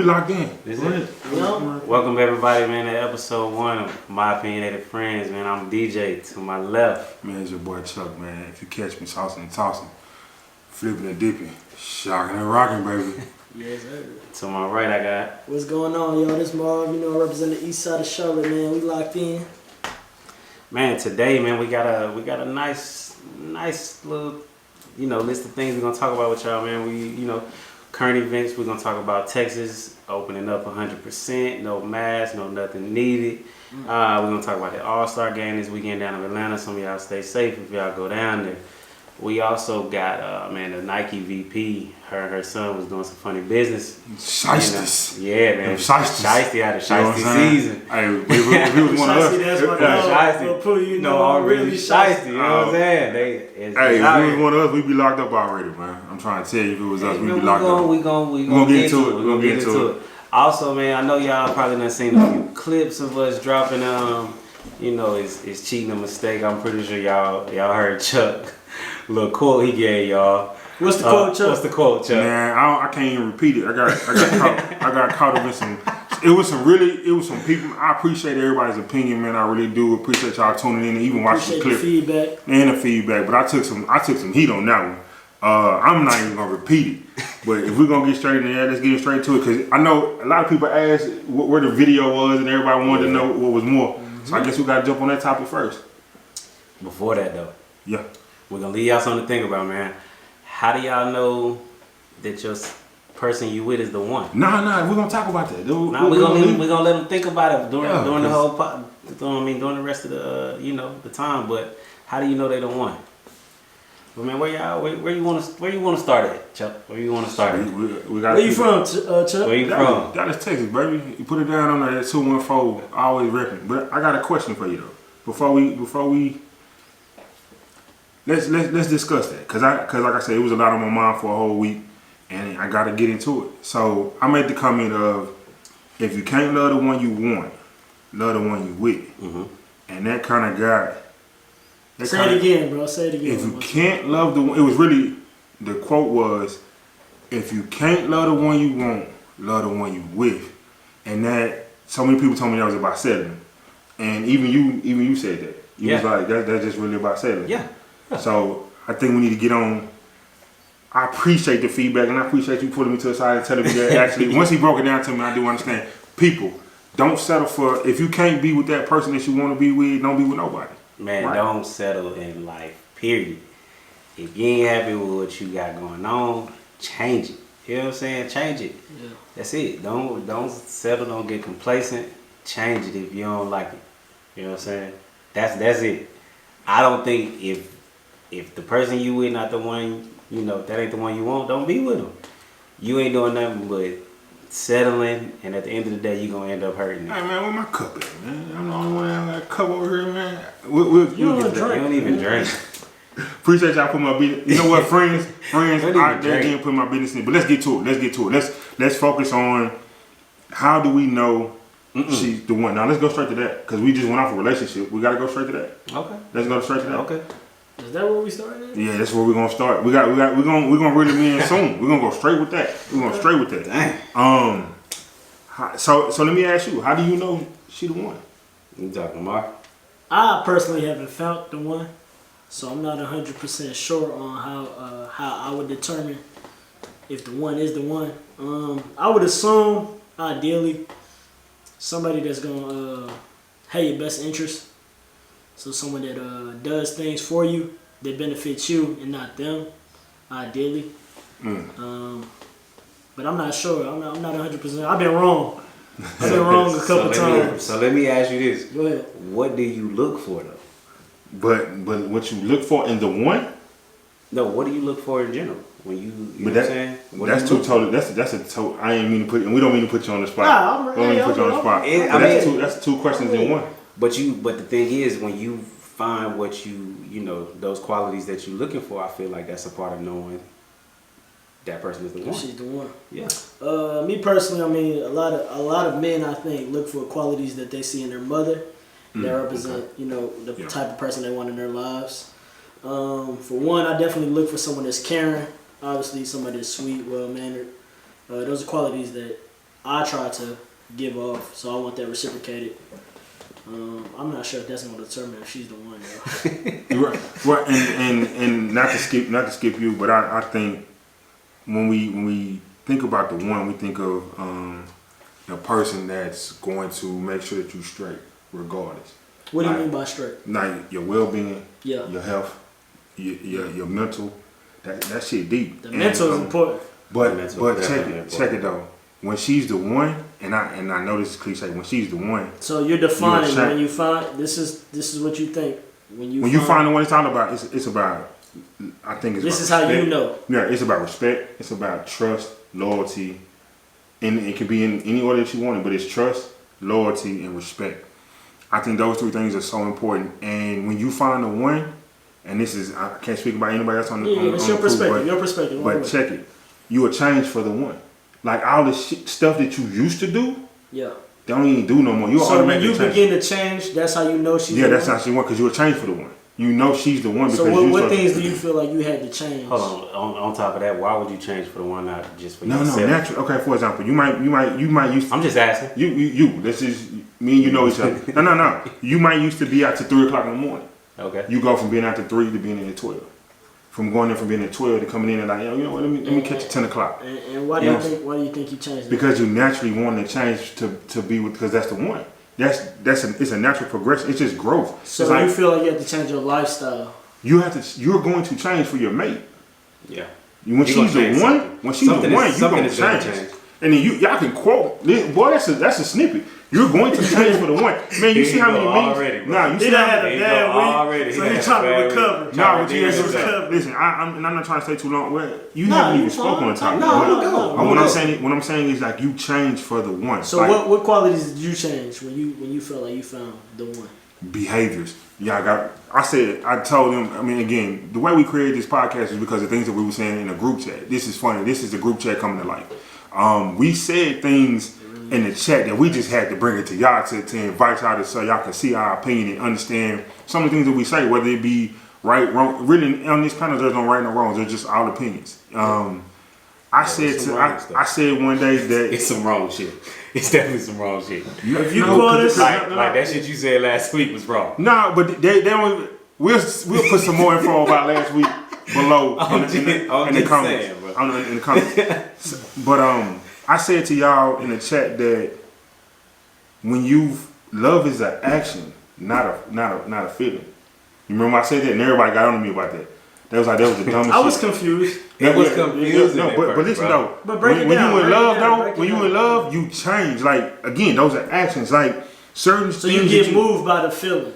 we locked in. Welcome everybody, man, to episode 1 of My Opinionated Friends, man. I'm DJ. To my left, man, it's your boy Chuck, man. If you catch me saucing and tossing, flipping and dipping, shocking and rocking, baby. Yes, sir. To my right, I got. What's going on, y'all? This Marv, I represent the east side of Charlotte, man. We locked in. Man, today, man, we got a nice little, list of things we're gonna talk about with y'all, man. We, current events. We're gonna talk about Texas opening up 100%, no mask, no nothing needed. We're gonna talk about the All-Star game this weekend down in Atlanta. Some of y'all stay safe if y'all go down there. We also got, the Nike VP. Her son was doing some funny business. Shysties. Yeah, man. Shysty out of Shysty season. Hey, if he was one of us. That's what Shysty. I'm really Shysty. You know what I'm saying? If he was one of us, we'd be locked up already, man. I'm trying to tell you, if it was us, we'd be locked up. We're gonna get into it. We're gonna get into it. Also, man, I know y'all probably done seen a few clips of us dropping. It's cheating a mistake. I'm pretty sure y'all heard Chuck. Little quote he gave y'all. What's the quote, Chuck? Man, I can't even repeat it. I got caught up in some. It was some people. I appreciate everybody's opinion, man. I really do appreciate y'all tuning in and even watching the clip. The feedback. But I took some heat on that one. I'm not even gonna repeat it. But if we're gonna get straight in there, let's get straight to it. Cause I know a lot of people asked where the video was, and everybody wanted to know what was more. So I guess we gotta jump on that topic first. Before that, though. Yeah. We're gonna leave y'all something to think about, man. How do y'all know that your person you with is the one? Nah, we're gonna talk about that. We're gonna let them think about it during the whole during the rest of the the time. But how do you know they the one? But man, where you want to start at, Chuck? Where you want to start at? Where you from, Chuck? Where you from? Dallas, Texas, baby. You put it down on that 214. I always reckon. But I got a question for you though. Before we let's discuss that, cause like I said, it was a lot on my mind for a whole week, and I got to get into it. So I made the comment of, if you can't love the one you want, love the one you with, and that kind of got. Say it again, bro. Say it again. If you can't love the one, it was really, the quote was, if you can't love the one you want, love the one you with, and that so many people told me that was about settling, and even you said that. You was like that's just really about settling. Yeah. So I think we need to get on. I appreciate the feedback, and I appreciate you putting me to the side and telling me that actually, once he broke it down to me, I do understand. People, don't settle for, if you can't be with that person that you want to be with, don't be with nobody. Man, right? Don't settle in life, period. If you ain't happy with what you got going on, change it. You know what I'm saying? Change it. Yeah. That's it. Don't settle, don't get complacent. Change it if you don't like it. You know what I'm saying? That's it. I don't think if the person you with not the one, if that ain't the one you want, don't be with them. You ain't doing nothing but settling, and at the end of the day, you gonna end up hurting it. Hey man, where my cup at, man? I'm the only one that got a cup over here, man. You don't even drink. Appreciate y'all putting my business. You know what, friends out there didn't put my business in. But let's get to it. Let's focus on, how do we know she's the one? Now let's go straight to that, because we just went off a relationship. We gotta go straight to that. Okay. Let's go straight to that. Okay. Is that where we started? Yeah, that's where we're gonna start. We're gonna really be in soon. We're gonna go straight with that. We're going straight with that. Dang. So let me ask you, how do you know she the one? You talking Mark? I personally haven't found the one, so I'm not 100% sure on how I would determine if the one is the one. I would assume, ideally, somebody that's gonna have your best interest. So someone that does things for you that benefits you and not them, ideally. But I'm not sure. I'm not 100%. I've been wrong. I've been wrong a couple times. So let me ask you this. Go ahead. What do you look for though? But what you look for in the one? No, what do you look for in general? When you know what I'm saying? That's too totally. That's a total. I ain't mean to put. And we don't mean to put you on the spot. Nah, I'm ready. Put you on the spot. That's two questions in one. But the thing is, when you find what those qualities that you're looking for, I feel like that's a part of knowing that person is the one. She's the one. Yeah. Me personally, I mean, a lot of men, I think, look for qualities that they see in their mother that represent, the type of person they want in their lives. For one, I definitely look for someone that's caring. Obviously, somebody that's sweet, well-mannered. Those are qualities that I try to give off. So I want that reciprocated. I'm not sure if that's gonna determine if she's the one though. Right. And not to skip you, but I think when we think about the one, we think of a person that's going to make sure that you straight regardless. What do you mean by straight? Like your well-being, yeah, your health, your mental. That shit deep. The mental is important. But check it though. When she's the one, and I know this is cliche. When she's the one, so you're defining when you find this is what you think when you find the one. It's all about. It's about. I think it's. This is how you know. Yeah, it's about respect. It's about trust, loyalty, and it can be in any order that you want it. But it's trust, loyalty, and respect. I think those three things are so important. And when you find the one, and this is I can't speak about anybody else on the it's your perspective. Your perspective. But check it. You will change for the one. Like all the stuff that you used to do, yeah, they don't even do no more. So when you begin to change, that's how you know she's. Yeah, that's how she wants because you will change for the one. You know she's the one because. So what things do you feel like you had to change? Hold on top of that, why would you change for the one, not just for yourself? No, natural. Okay, for example, you might used to. I'm just asking. You. This is me and you know each other. No. You might used to be out to 3 o'clock in the morning. Okay. You go from being out to 3 to being in at 12. From going in from being at 12 to coming in and like, you know what, let me catch you 10 o'clock. And why do you think you changed that? Because you naturally want to change to be with, because that's the one. It's a natural progression. It's just growth. So you feel like you have to change your lifestyle. You're going to change for your mate. Yeah. When she's the one, you're going to change. And then y'all can quote, boy, that's a snippet. You're going to change for the one. Man, you see how many memes? Nah, you see how had a bad week, so he's trying to recover. No, listen, I'm not trying to stay too long. Well, you haven't even spoken on the topic. What I'm saying is like you change for the one. So like, what qualities did you change when you felt like you found the one? Behaviors. Yeah, I told them, I mean, again, the way we created this podcast is because of things that we were saying in a group chat. This is funny. This is the group chat coming to life. We said things in the chat that we just had to bring it to y'all to invite y'all so y'all can see our opinion and understand some of the things that we say, whether it be right, wrong. Really, on this panel, there's no right or wrong. They're just all opinions. I said one day that it's some wrong shit. It's definitely some wrong shit. If you call this like that shit you said last week was wrong. No, but they don't. We'll put some more info about last week below in the comments. But I said to y'all in the chat that when love is an action, not a feeling. You remember I said that, and everybody got on me about that. That was the dumbest shit. I was confused. It was confusing. No, but listen though. But when you in love, you change. Like again, those are actions. Like certain things. So you get moved by the feeling.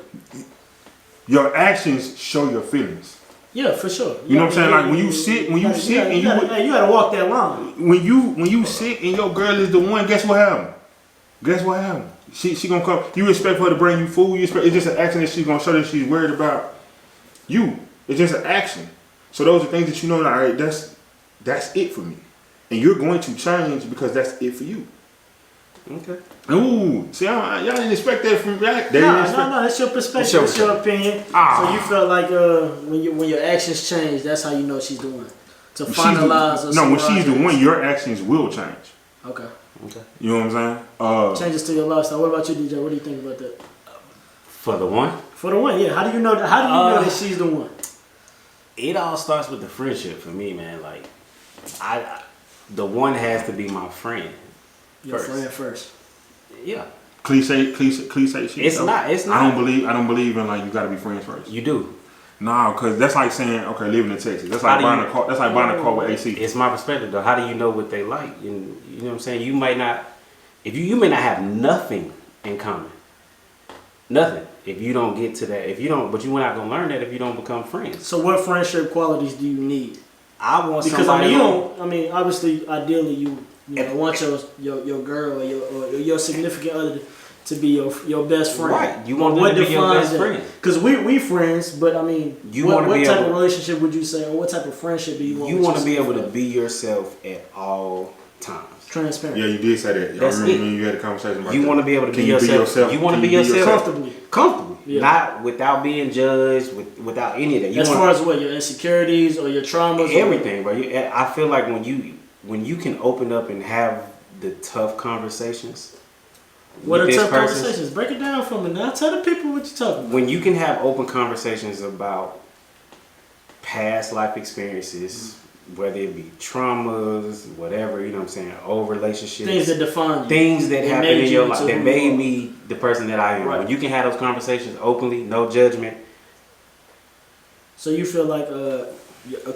Your actions show your feelings. Yeah, for sure. You know what I'm saying? Like when you sit and you gotta walk that line. When you sit and your girl is the one, guess what happened? She gonna come. You expect her to bring you food. It's just an action that she's gonna show that she's worried about you. It's just an action. So those are things that you know. Like that's it for me, and you're going to change because that's it for you. Okay. Ooh, see, y'all didn't expect that from y'all. No, that's your perspective. That's your opinion. So you felt like when your actions change, that's how you know she's the one. To finalize. When she's the one, your actions will change. Okay. You know what I'm saying? Changes to your lifestyle. What about you, DJ? What do you think about that? For the one? For the one, yeah. How do you know that she's the one? It all starts with the friendship for me, man. Like, the one has to be my friend. Your friend first. Yeah. Cliche shit. It's not. I don't believe in like you gotta be friends first. You do. No, because that's like saying, okay, living in Texas. That's like buying a car. That's like buying a car with AC. It's my perspective though. How do you know what they like? And you know what I'm saying? You might not. If you may not have nothing in common. Nothing. If you don't get to that, but you're not gonna learn that if you don't become friends. So what friendship qualities do you need? I want because somebody. Obviously, ideally, you want your girl or your significant other to be your best friend. Right. You want them to be your best friend. Because we friends, but I mean, what type of relationship would you say, or what type of friendship do you want? You want to be able to be yourself at all times. Transparent. Yeah, you did say that. I remember when you had a conversation about that. You want to be able to be yourself. You want to be yourself comfortably. Yeah. Not without being judged, without any of that. As far as what, your insecurities or your traumas? Everything, bro. I feel like when you can open up and have the tough conversations. What are with this tough person. conversations? Break it down for me now. Tell the people what you're talking about. When you can have open conversations about past life experiences, whether it be traumas, whatever, you know what I'm saying, old relationships. Things that define you. Things that happened in your life that made you me the person that I am. Right. When you can have those conversations openly, no judgment. So you feel like a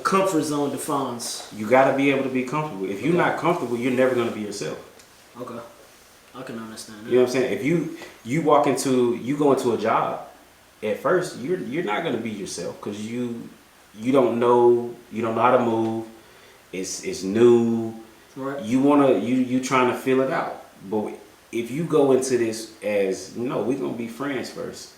comfort zone defines. You got to be able to be comfortable. If you're not comfortable, you're never going to be yourself. Okay. I can understand that. You know what I'm saying? If you go into a job, at first you're not going to be yourself because you don't know how to move. It's new. Right. You trying to feel it out. But if you go into this as no, we're gonna be friends 1st.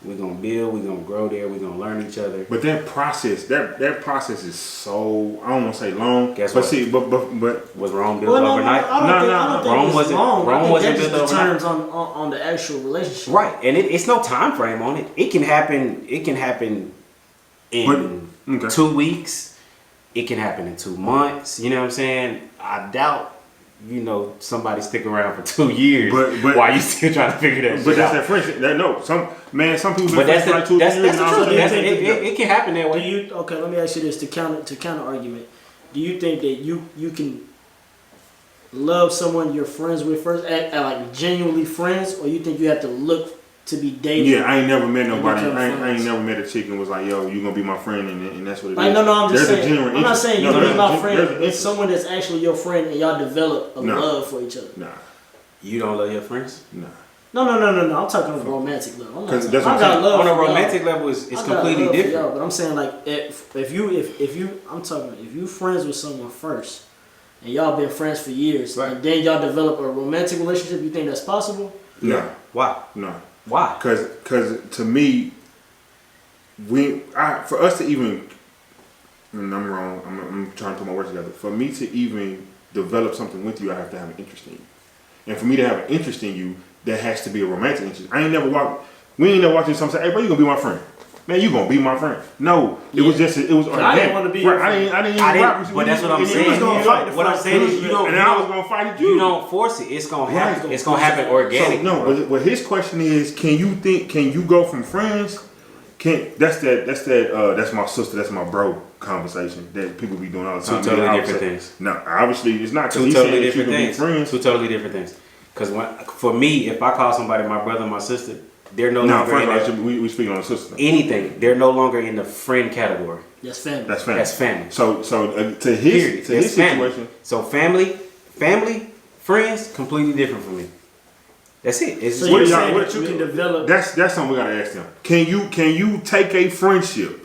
We're gonna build. We're gonna grow there. We're gonna learn each other. But that process is so, I don't want to say long. Guess but what? see, but Was Rome built overnight? I don't think Rome it's wasn't. long. Rome wasn't that built just overnight. determines on the actual relationship. Right, and it's no time frame on it. It can happen. It can happen in 2 weeks. It can happen in 2 months. You know what I'm saying? I doubt. Somebody stick around for 2 years. But while you still trying to figure that shit But that's out. that friendship. Some people. But that's for like 2 or 3 that's years. the truth. It can happen that way. Okay, let me ask you this to counter argument. Do you think that you can love someone you're friends with first, at like genuinely friends, or you think you have to look to be dating? Yeah, I ain't never met nobody. become I ain't friends. never met a chick and was like, "Yo, you gonna be my friend," and that's what it is. Like, no, I'm just There's a saying. genuine I'm not interest. saying you No, be there's my a friend. It's interest. someone that's actually your friend, and y'all develop a No. love for each other. Nah, You don't love your friends? nah. No. I'm talking on a romantic level. I'm not 'Cause talking- that's I what I'm got saying. love On a for y'all. romantic level, it's I got completely love for different. y'all, but I'm saying like if you friends with someone first, and y'all been friends for years, Right. and then y'all develop a romantic relationship, you think that's possible? Nah. Why? No. Why? Cause to me, for us to even, and I'm wrong. I'm trying to put my words together. For me to even develop something with you, I have to have an interest in you. And for me to have an interest in you, there has to be a romantic interest. We ain't never walked into something and say, "Hey, bro, you gonna be my friend." Man, you gonna be my friend. No, it was organic. I didn't want to be your friend. I didn't even rock with you. But that's what I'm And saying. you was gonna fight the What I'm fight. saying is you don't. And I was gonna fight at you. You don't force it. It's gonna happen. Right. It's gonna happen organically. So, no, but his question is, can you go from friends? That's my sister, that's my bro conversation that people be doing all the time. Two totally different things. No, obviously it's not. Two totally different things. things. Two totally different things. Because for me, if I call somebody my brother, my sister, they're no No, longer in first of that, all, we speaking on the sister. anything. They're no longer in the friend category. That's family. That's family. That's family. So to his That's family. situation. So family, friends, completely different from me. That's it. It's So What you're do y'all- saying what- that you can develop That's something we gotta ask them. Can you take a friendship,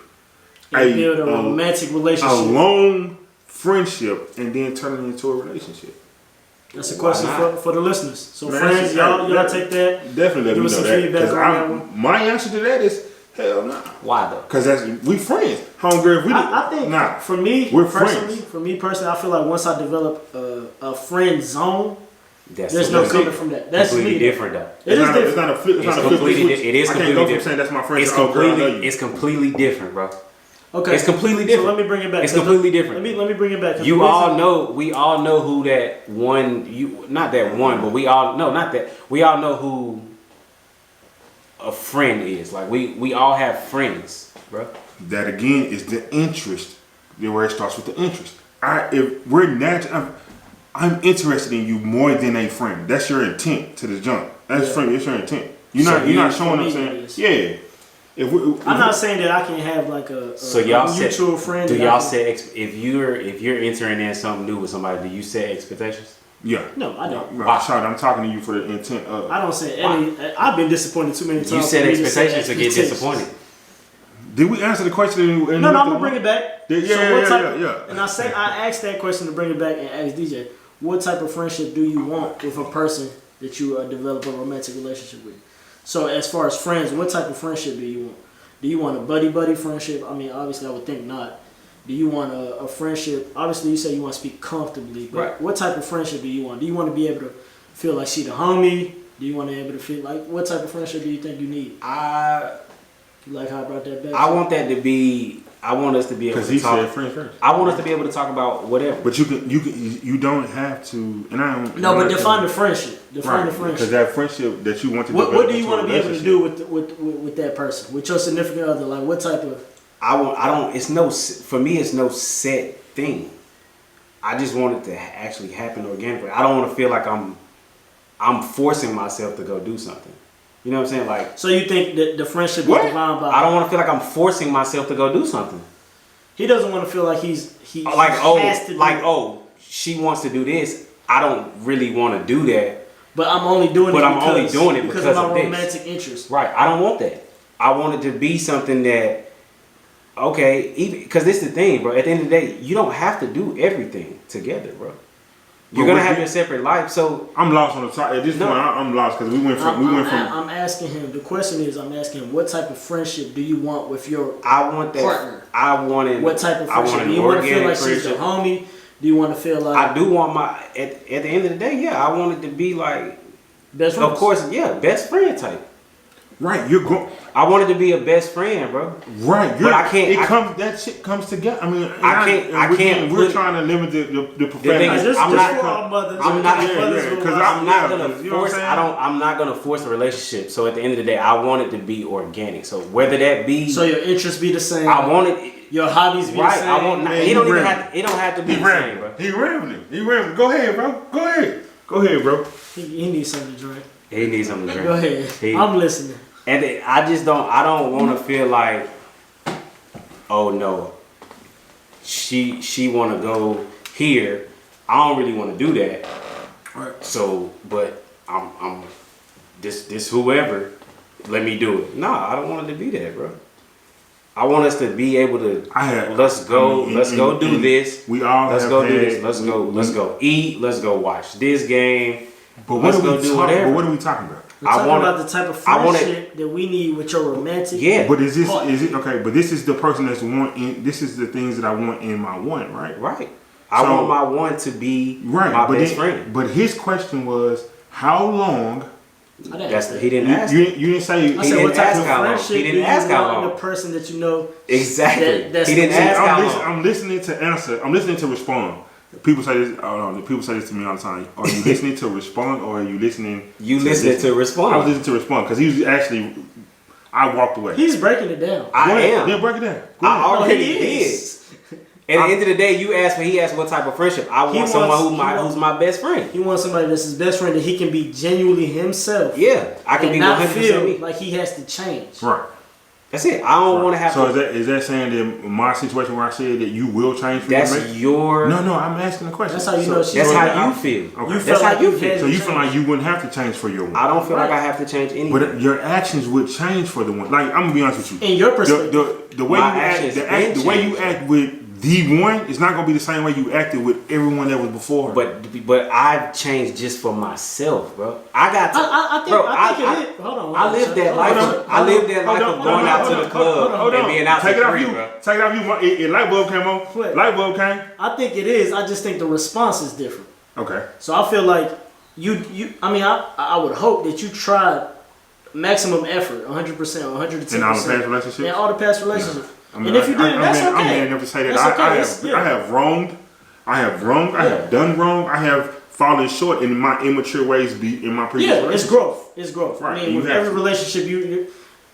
and build a romantic a relationship? long friendship, and then turn it into a relationship? That's a question Why for the listeners. So Man, friends, y'all take that. Definitely let Give me us know some that. feedback 'Cause on that one. my answer to that is hell no. Why though? Cause we friends. Homegirl, if we I think nah. for me We're personally, friends. I feel like once I develop a friend zone, That's there's no that's coming it. from that. That's completely me. different though. It is It's different. not a flip. It's It's not a flip. completely switch. it is I can't completely go from different. saying that's my friend It's to, oh, girl, I love completely you. it's completely different, bro. Okay, It's completely So different. let me bring it back. It's completely different. Let me bring it back. 'cause You the all reason- know, we all know who that one, not that one, but we all know who a friend is. Like we all have friends, bro. That again is the interest. Where it starts with the interest. I'm interested in you more than a friend. That's your intent to the jump. That's Yeah. friend. It's your intent. So You're not showing for them me, saying, it is. yeah. I'm not saying that I can have like a So y'all set, mutual friend. do that y'all I can- set if you're entering in something new with somebody, do you set expectations? Yeah. No, I don't. No, I'm talking to you for the intent of. I don't say any. I've been disappointed too many times. You set for me to expectations to get expectations. disappointed. Did we answer the question? No, I'm gonna bring it back. Yeah. And I asked that question to bring it back and ask DJ, what type of friendship do you want with a person that you develop a romantic relationship with? So as far as friends, what type of friendship do you want? Do you want a buddy friendship? I mean, obviously, I would think not. Do you want a friendship? Obviously, you say you want to speak comfortably, but Right. what type of friendship do you want? Do you want to be able to feel like she the homie? Do you want to be able to feel like what type of friendship do you think you need? You like how I brought that back? I want that to be I want us to be able Because to he talk. said friends first. I want us to be able to talk about whatever. But you don't have to. And I don't. No, but define the friendship. Define the friendship. Because that friendship that you want to. What do you want to be able to do with that person, with your significant other? Like what type of? For me, it's no set thing. I just want it to actually happen organically. I don't want to feel like I'm forcing myself to go do something. You know what I'm saying? Like, so you think that the friendship is defined by? I don't want to feel like I'm forcing myself to go do something. He doesn't want to feel like he has to she wants to do this. I don't really want to do that. But I'm only doing it because of my romantic interest. Right. I don't want that. I want it to be something that, okay, even because this is the thing, bro. At the end of the day, you don't have to do everything together, bro. You're gonna have your separate life, so I'm lost on the top. At this point, I'm lost because we went from. I'm asking him. The question is, I'm asking him, what type of friendship do you want with your partner? I wanted. What type of friendship? Do you want to feel like she's the homie? Do you want to feel like? I do want at the end of the day, yeah, I want it to be like best friend. Of course, yeah, best friend type. Right, you're going. I wanted to be a best friend, bro. Right, but I can't. That shit comes together. I mean, I can't. We're trying to limit the profanity. I'm not gonna force a relationship. So at the end of the day, I want it to be organic. So whether that be, so your interests be the same. I want it. Your hobbies be the same. I want. It don't have to be the same, bro. He rambling. Go ahead, bro. Go ahead, bro. He needs something to drink. He needs something to drink. Go ahead. I'm listening. And I don't want to feel like, oh no, she want to go here. I don't really want to do that. Right. So, but I'm this whoever, let me do it. Nah, I don't want it to be that, bro. I want us to be able to. Let's go do this. We all let's go do this. Let's go eat. Let's go watch this game. But what are we talking about? We're talking about the type of friendship that we need with your romantic. Yeah. But is it okay? But this is the person that's wanting. This is the things that I want in my one, right? Right. I want my one to be my best friend. But his question was, how long? He didn't ask. You didn't say. I said, what type of friendship he didn't ask how long. The person that you know. Exactly. He didn't ask how long. I'm listening to answer. I'm listening to respond. People say this. People say this to me all the time. Are you listening to respond, or are you listening? Listening to respond. I was listening to respond because he was actually. I walked away. He's breaking it down. I am. Then break it down. I already did. At the end of the day, he asked what type of friendship. I want someone who's my best friend. He wants somebody that's his best friend that he can be genuinely himself. Yeah, I can be 100% feel me. like he has to change. Right. That's it. I don't want to have. So is that saying that my situation where I said that you will change? That's your. No. I'm asking the question. That's how you know. That's how you feel. Okay. That's how you feel. So you feel like you wouldn't have to change for your one. I don't feel like I have to change anything. But your actions would change for the one. Like I'm gonna be honest with you. In your perspective, the way the way you act with the one is not gonna be the same way you acted with everyone that was before. But I've changed just for myself, bro. I got. Hold on. I lived that life. I lived that life of going out to the club and being out to free, bro. Take it off you. Light bulb came on. Light bulb came. I think it is. I just think the response is different. Okay. So I feel like you. I mean, I would hope that you tried maximum effort, 100%, 110%. In all the past relationships. In all the past relationships. I mean, and if you didn't, that's okay. I'm man enough to say that I have wronged. I have done wrong. I have fallen short in my immature ways in my previous relationships. It's growth. Right. I mean, with every relationship,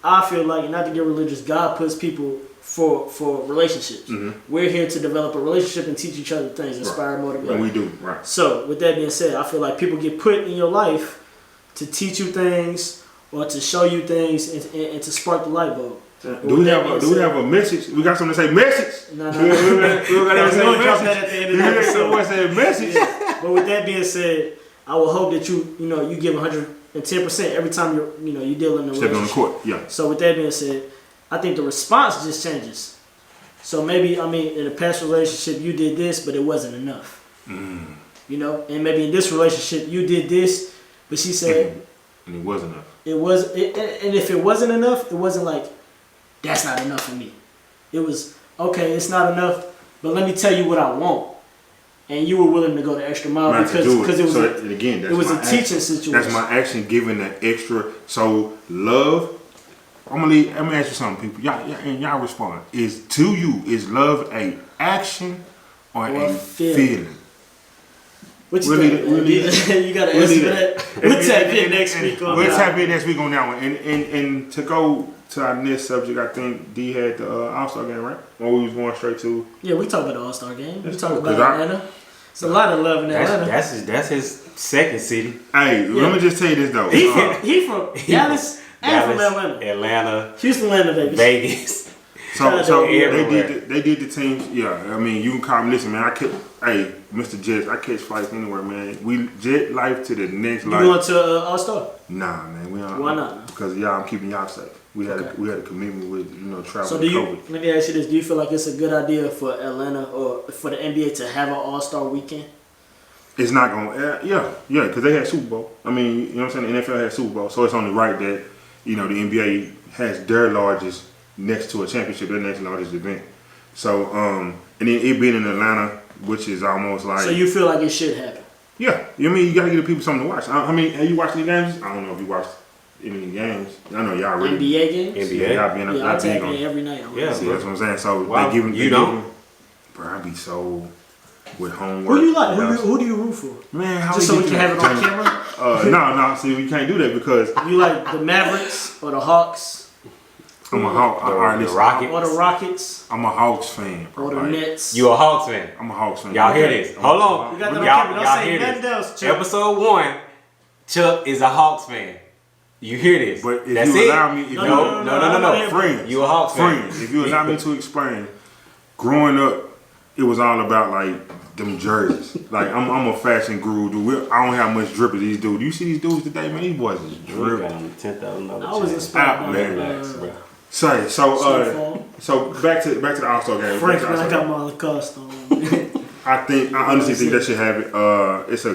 I feel like, not to get religious, God puts people for relationships. Mm-hmm. We're here to develop a relationship and teach each other things, inspire, motivate. And we do, right. So, with that being said, I feel like people get put in your life to teach you things or to show you things and to spark the light bulb. Do we have a message? We got something to say. Message. No. We're gonna drop that at the end of the episode. Say message. But with that being said, I will hope that you give 110% every time you deal in a relationship. Stepping on the court. Yeah. So with that being said, I think the response just changes. So maybe in a past relationship you did this, but it wasn't enough. And maybe in this relationship you did this, but she said, and it wasn't enough. And if it wasn't enough, it wasn't like, that's not enough for me. It was, okay, it's not enough, but let me tell you what I want. And you were willing to go the extra mile because it was a teaching situation. That's my action giving the extra. So love Let me ask you something, people. Y'all respond. Is love a action or a feeling? What you think? You got to answer that. We'll tap in next week on that. We'll tap in next week on that one. And to go to our next subject, I think D had the All-Star game, right? Or we was going straight to... Yeah, we talked about the All-Star game. We talked about Atlanta. It's a lot of love in Atlanta. That's his second city. Hey, let me just tell you this, though. He from Dallas and from Atlanta. Houston, Atlanta, Vegas. So they did the teams. Yeah, I mean, you can call me. Listen, man. Mr. Jets, I catch flights anywhere, man. We jet life to the next life. You going to All-Star? Nah, man. We aren't. Why not? Because y'all, I'm keeping y'all safe. We had a commitment with travel. So let me ask you this: do you feel like it's a good idea for Atlanta or for the NBA to have an All-Star weekend? It's not going. Yeah, because they had Super Bowl. I mean, you know what I'm saying. The NFL had Super Bowl, so it's only right that the NBA has their largest next to a championship, their next largest event. So and then it being in Atlanta, which is almost like. So you feel like it should happen? Yeah, you mean you gotta give the people something to watch. I mean, have you watched any games? I don't know if you watched any games. I know y'all really. NBA games. NBA. Y'all I tap in every night. Yeah, see, that's what I'm saying. So wow. they giving you don't. Bro, I be so with homework. Who you like? Who do you root for? Man, how just so we can have it on camera. No. See, we can't do that because you like the Mavericks or the Hawks. I'm a Hawks. The Rockets. Or the Rockets. I'm a Hawks fan, bro. Or the Nets. You a Hawks fan? I'm a Hawks fan. Y'all hear this? Hold on. You got that on camera. Don't say nothing else, Chuck. Episode 1, Chuck is a Hawks fan. You hear this? But if That's you it. allow me, No. Friends. You a Hawks fan. Friends. If you allow me to explain, growing up, it was all about like them jerseys. Like I'm a fashion guru, dude. I don't have much drip as these dudes. You see these dudes today, man? These boys is dripping. $10,000. I was inspired by So back to the All-Star game. Frank, man, I got my Lacoste on. I honestly think that should have it. It's a.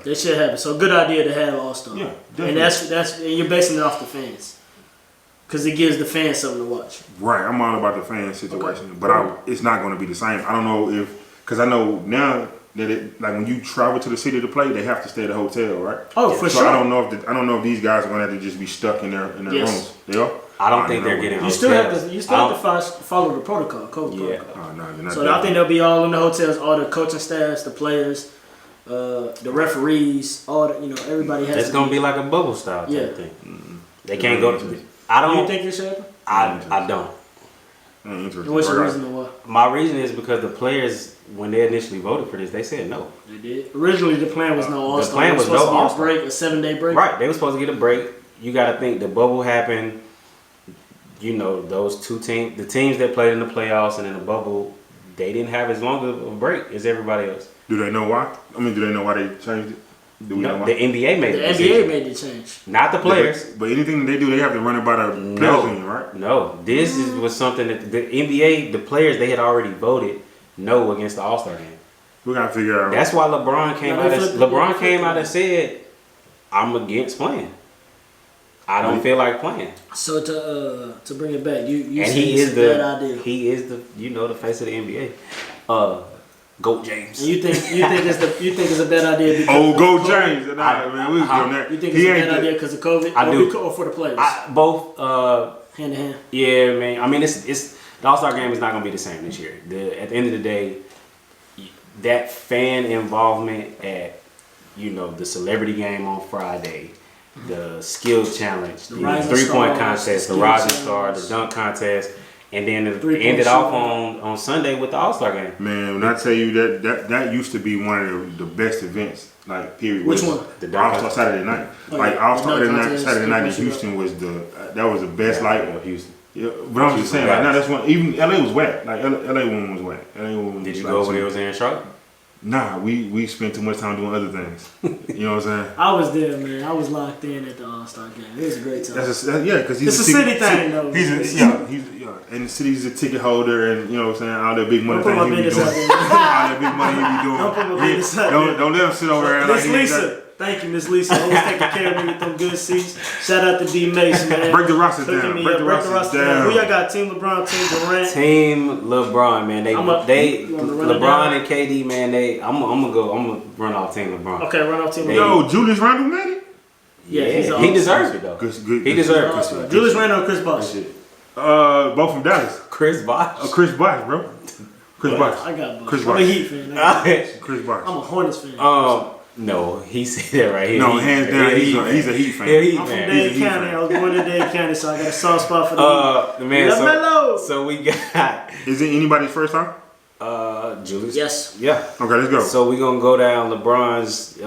That should happen. So good idea to have All-Star. Yeah, definitely. And that's you're basing it off the fans, because it gives the fans something to watch. Right, I'm all about the fan situation, but it's not going to be the same. I don't know because I know now that like when you travel to the city to play, they have to stay at a hotel, right? Oh, for sure. So I don't know if these guys are going to have to just be stuck in their rooms. They are. I don't think they're getting. You still have to follow the protocol, COVID protocol. Oh, no, not so I think they'll be all in the hotels, all the coaching staffs, the players, the referees, all the, everybody has. It's gonna be like a bubble style type thing. Mm-hmm. They can't go to. I don't. You think it should happen? I don't. Interesting. And what's your reason why? My reason is because the players, when they initially voted for this, they said no. They did. Originally, the plan was no All-Star. The plan was no All-Star. Break, a 7-day break. Right. They were supposed to get a break. You got to think the bubble happened. Those two teams, the teams that played in the playoffs and in the bubble, they didn't have as long of a break as everybody else. Do they know why? I mean, do they know why they changed it? Do we know why? The NBA made the NBA made the change. Not the players. But anything they do, they have to run it by the players union, right? No. This was something that the NBA, the players, they had already voted no against the All-Star game. We got to figure out. That's why LeBron came out and said, I'm against playing. I don't feel like playing. So to bring it back, you and he is the bad idea. He is the face of the NBA. Goat James. And you think it's a bad idea because Goat James. Man, we was doing that. You think it's a bad idea because of COVID? Or for the players? Both. Hand in hand. Yeah, man. I mean, it's the All-Star game is not going to be the same this year. At the end of the day, that fan involvement at the celebrity game on Friday. The skills challenge, the 3-point contest, the rising star, the dunk contest, and then it ended off on Sunday with the All-Star game. Man, when I tell you that used to be one of the best events, like period. Which one? The All-Star Saturday night. Saturday night in Houston was that was the best light of Houston. Yeah, but I'm just saying, like, now that's one. Even LA was whack. Like LA one was whack. Did you go when it was in Charlotte? Nah, we spent too much time doing other things. You know what I'm saying? I was there, man. I was locked in at the All-Star game. It was a great time. Because it's a city thing, though. And the city's a ticket holder, and you know what I'm saying, all that big money thing he be doing. All that big money he be doing. Don't put my business out there. Don't let him sit over there. Miss Lisa. Thank you, Miss Lisa. Always taking care of me with them good seats. Shout out to D Mason, man. Break the roster down. Break the roster down. Who y'all got? Team LeBron, Team Durant. Team LeBron, man. LeBron and KD, man. I'm gonna run off Team LeBron. Okay, run off Team LeBron. Yo, Julius Randle made it. Yeah, he deserves it though. He deserves it. Julius Randle, Chris Bosh. Both from Dallas. Chris Bosh. Chris Bosh, bro. Chris Bosh. I got Bosh. Chris I'm Bosh. a Heat fan. Chris Bosh. I'm a Hornets fan. No, he said that right here. No, hands down, he's a Heat fan. Heat I'm from fan. Dade County. I was born in Dade County, so I got a soft spot for the The man. LaMelo. So we got Is it anybody's first time? Julius. Yes. Yeah. Okay, let's go. So we gonna go down LeBron's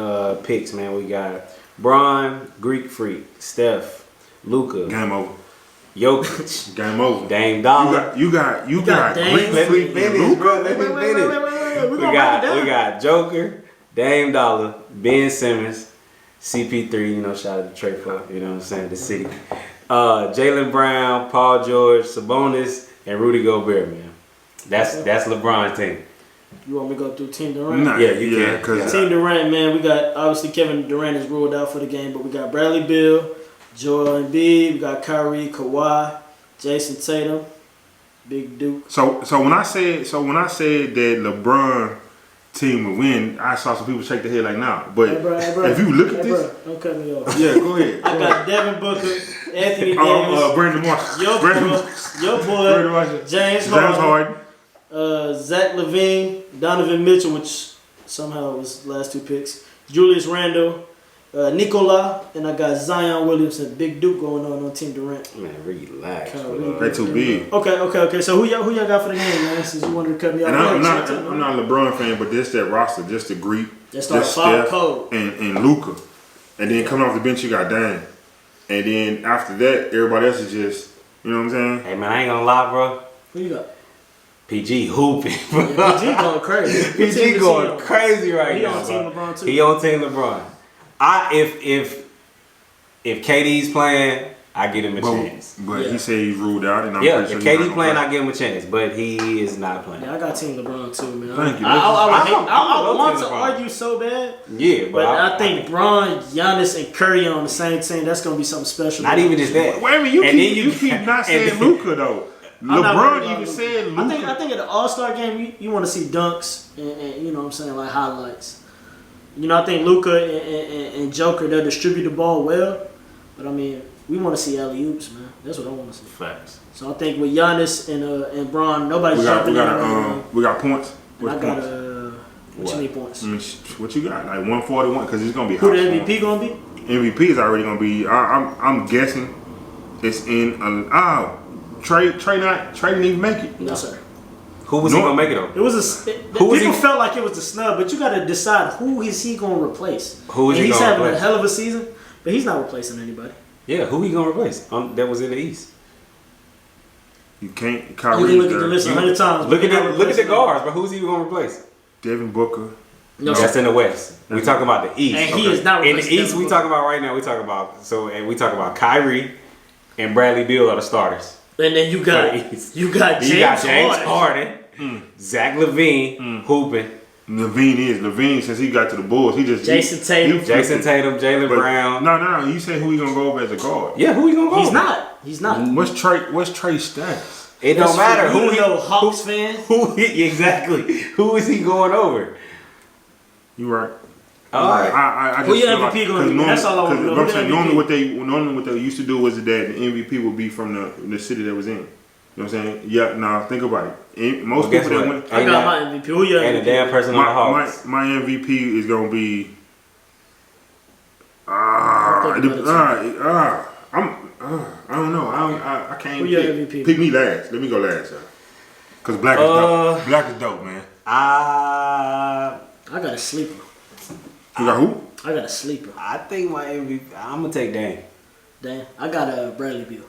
picks, man. We got Bron, Greek Freak, Steph, Luka, Game over. Jokic, Game over. Dame Dollar. You got Dame. Greek Let me Freak and finish, Luka. bro. Let me finish. We got Joker, Dame Dollar, Ben Simmons, CP3. You know, shout out to Trey for what I'm saying, the city. Jaylen Brown, Paul George, Sabonis, and Rudy Gobert, man. That's LeBron's team. You want me to go through Team Durant? Nah, Yeah, you can. Cause Team Durant, man, we got, obviously Kevin Durant is ruled out for the game, but we got Bradley Beal, Joel Embiid, we got Kyrie, Kawhi, Jason Tatum, Big Duke. So when I said that LeBron team would win, I saw some people shake their head like nah. But Hey, bro, if you look at this, bro, don't cut me off. yeah, go ahead. I got Devin Booker, Anthony Davis, Brandon Marshall. your Brandon boy, Marshall. James Harden, Zach LaVine, Donovan Mitchell, which somehow was last two picks, Julius Randle, Nikola, and I got Zion Williamson, Big Duke going on Team Durant. Man, relax. They too big. Okay. So who y'all got for the game, man? Since you wanted to cut me off. And I'm not a LeBron fan, but just that roster, just the Greek, Just just five Steph, cold. and Luka. And then coming off the bench, you got Dame. And then after that, everybody else is just, you know what I'm saying? Hey, man, I ain't gonna lie, bro. Who you got? PG hooping, bro. Yeah, PG going crazy. PG going crazy right now. He on Team LeBron too. He on Team LeBron. If KD's playing, I give him a chance. But he said he's ruled out, and I'm Yeah, pretty if sure KD playing, I give him a chance. But he is not playing. Yeah, I got Team LeBron too, man. Thank you. I want Team to LeBron. argue so bad. Yeah, But I think Bron, Giannis, and Curry on the same team. That's gonna be something special. not even just that. Wait a minute, And then you keep not saying and- Luka though. I'm not worried LeBron about even Luka. said Luka. I think at the All-Star game, you want to see dunks and you know what I'm saying, like highlights. You know, I think Luka and Joker, they'll distribute the ball well. But I mean, we want to see alley-oops, man. That's what I want to see. Facts. So I think with Giannis and Bron, nobody's jumping in. We got points. I What's got points? what you need points? What you got? Like 141 because it's gonna be. Who the hot. MVP gonna be? MVP is already gonna be. I'm guessing it's in. Trey didn't even make it. No, sir. Who was he gonna make it on? It was people felt like it was a snub, but you got to decide who is he gonna replace. Who is he he's gonna having replace? a hell of a season, but he's not replacing anybody. Yeah, who he gonna replace? That was in the East. You can't. You Kyrie. can look at the list 100 times. Look at the guards, but who's he gonna replace? Devin Booker. No, That's in the West. We talking about the East. and he is not In the replacing East, Devin we Booker. talking about right now. We talking about Kyrie and Bradley Beal are the starters. And then you got James Harden, Zach LaVine hooping, Levine since he got to the Bulls, he just Jason Tatum. Jaylen Brown. No. You say who he gonna go over as a guard? Yeah, who he gonna go? He's not. What's Trey's status? It don't matter who who he. Hawks fan. Exactly. Who is he going over? You right. All right. I Who just your feel MVP gonna be? That's all I want to know. Because Who the MVP? normally what they used to do was that the MVP would be from the city that was in. You know what I'm saying? Yeah. Now think about it. Most Well, people that guess win. what? I got my MVP. Who your And MVP? a damn person on the Hawks. My MVP is gonna be. I don't know. I can't. Who your pick. MVP? Pick me last. Let me go last, sir. Cause black is dope. Black is dope, man. I got a sleeper. You got who? I got a sleeper. I think my MVP. I'm gonna take Dame. Damn, I got a Bradley Beal.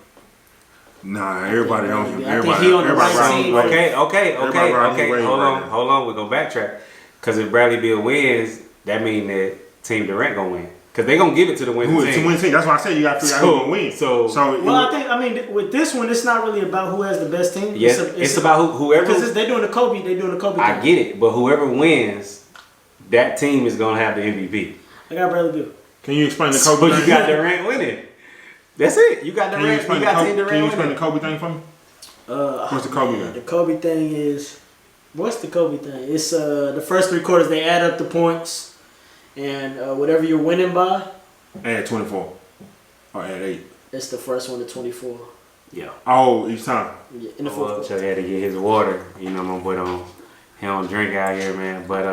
Nah, everybody on him. I think Everybody, he on the everybody right riding team. his wave. Okay. Everybody riding his wave Hold right now. on. We're gonna backtrack. Cause if Bradley Beal wins, that means that Team Durant gonna win. Cause they gonna give it to the winning Who is team. to win team? That's why I said you got to figure out who's gonna win. Well, I mean, with this one, it's not really about who has the best team. Yes, it's about whoever. Because they're doing the Kobe. They're doing the Kobe. I thing. get it, but whoever wins, that team is gonna have the MVP. I got Bradley Beal. Can you explain the So Kobe thing? you got Durant winning. That's it. You got Can you Durant. explain You the got Team Kobe? Can you Durant explain the winning. Kobe thing for me? What's the Kobe thing? The Kobe thing is, what's the Kobe thing? It's the first 3 quarters they add up the points, and whatever you're winning by. Add 24. Or at 8? It's the first one to 24. Yeah. Oh, each time. Yeah, in the fourth quarter. Chuck had to get his water. You know, my boy he don't drink out here, man. But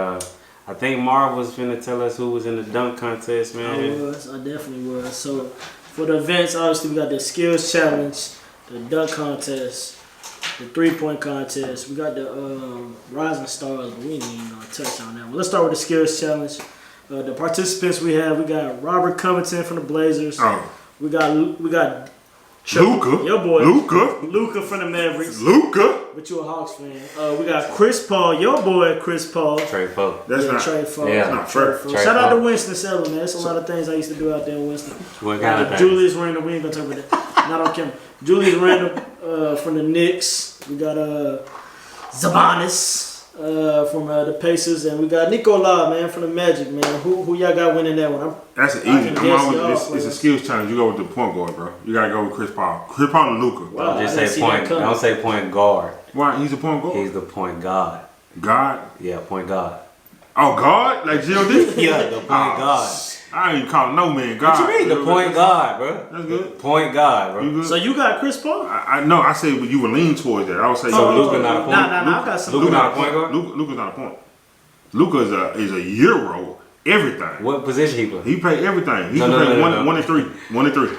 I think Marv was finna tell us who was in the dunk contest, man. I definitely was. So for the events, obviously we got the skills challenge, the dunk contest, the 3-point contest. We got the rising stars, but we ain't even gonna touch on that one. Let's start with the skills challenge. The participants we got Robert Covington from the Blazers. Oh. We got Luka. your boy. Luka from the Mavericks. Luka. But you a Hawks fan. We got Chris Paul, your boy Chris Paul. Trey Poe. That's not Trey Paul. Yeah. That's not fair. Shout out to Winston Salem, man. There's a lot of things I used to do out there in Winston. What kind of thing? Julius Randle, we ain't gonna talk about that. Not on camera. Julius Randle from the Knicks. We got Zabanis from the Pacers, and we got Nicola, man, from the Magic, man. Who y'all got winning that one? That's an easy. It's a skills challenge. You go with the point guard, bro. You gotta go with Chris Paul. Chris Paul and Luka. Wow. Just say point. Don't say point guard. Why? He's a point guard. He's the point guard. God. Yeah, point guard. Oh, God? Like G.O.D.? Yeah, the point guard. I ain't calling no man God. What you mean? The point guard, bro. That's good. Point guard, bro. You good? So you got Chris Paul? I know. I said you would lean towards that. I would say So Luka not a point. Nah, I got some. Luka not a point guard. Luka's not a point. Luka is a Euro. Everything. What position he play? He play everything. He No, can no, play no, one no. 1 and 3. 1 and 3.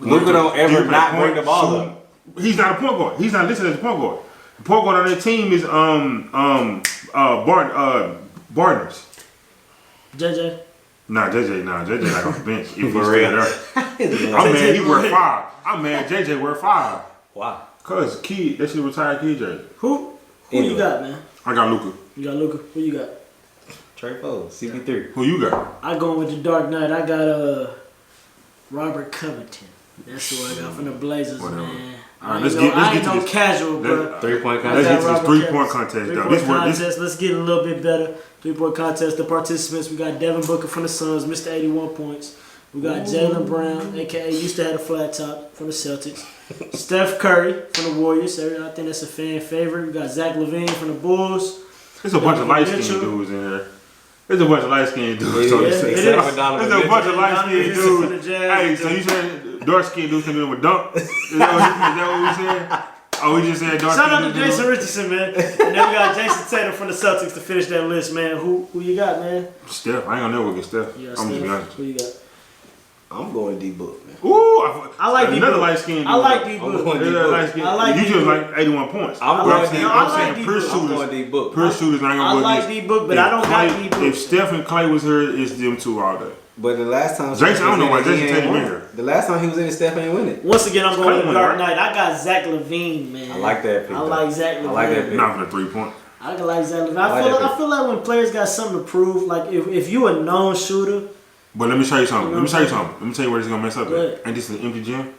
Luka don't He ever can play not point, bring the ball shoot. up. He's not a point guard. He's not listed as a point guard. The point guard on that team is Barnes. JJ. JJ like on the bench. If he's For still real. there. I'm mad he wear 5. I'm mad JJ wear 5. Wow. Cause kid, that should retire kid jersey. Who Anyway. you got, man? I got Luka. You got Luka. Who you got? Trey Poe, CP3. Who you got? I going with the Dark Knight. I got Robert Covington. That's who I got from the Blazers, Whatever. man. All right, let's get to this. Casual, bro. 3-point Let's contest. get to this Robert 3-point contest, though. Three-point contest. Let's get a little bit better. 3-point contest. The participants, we got Devin Booker from the Suns, Mr. 81 points. We got Jaylen Brown, a.k.a. used to have a flat top, from the Celtics. Steph Curry from the Warriors. I think that's a fan favorite. We got Zach LaVine from the Bulls. There's a bunch of light-skinned dudes in there. There's a bunch of light-skinned dudes. Yeah, There's except for a Donovan bunch of Mitchell. light-skinned Donovan dudes. Mitchell for the Jazz. Hey, so you said dark-skinned dudes can do them a dunk? Is that what we said? Oh, we just said dark-skinned Shout out to dudes. Jason Richardson, man. And then we got Jason Tatum from the Celtics to finish that list, man. Who you got, man? Steph. I ain't gonna never get Steph. You I'm got just be Steph. honest. Who you got? I'm going D-Book, man. Ooh, I like another D-Book. light-skinned dude. I like I'm D-Book. going Yeah, D-Book. light-skinned. I like You just D-Book. like 81 points. I'm But going I'm saying, D-Book. I'm I saying like pure D-Book. I'm shooters. going D-Book. Pure shooters ain't I gonna go like against. D-Book, but I don't got D-Book. If Steph and Clay was here, it's them two all day. But the last time Jason, I don't know why Jason ain't Tatum won. in here. The last time he was in it, Steph ain't winning. Once again, I'm going with the Cleveland, Dark right? Knight. I got Zach LaVine, man. I like that pick. I though. like Zach LaVine. I like that pick. Not for the 3-point. I can like Zach LaVine. I like that I feel like when players got something to prove, like if you a known shooter, But let me show you something. Let me tell you where this is gonna mess up. What? Ain't this an empty gym?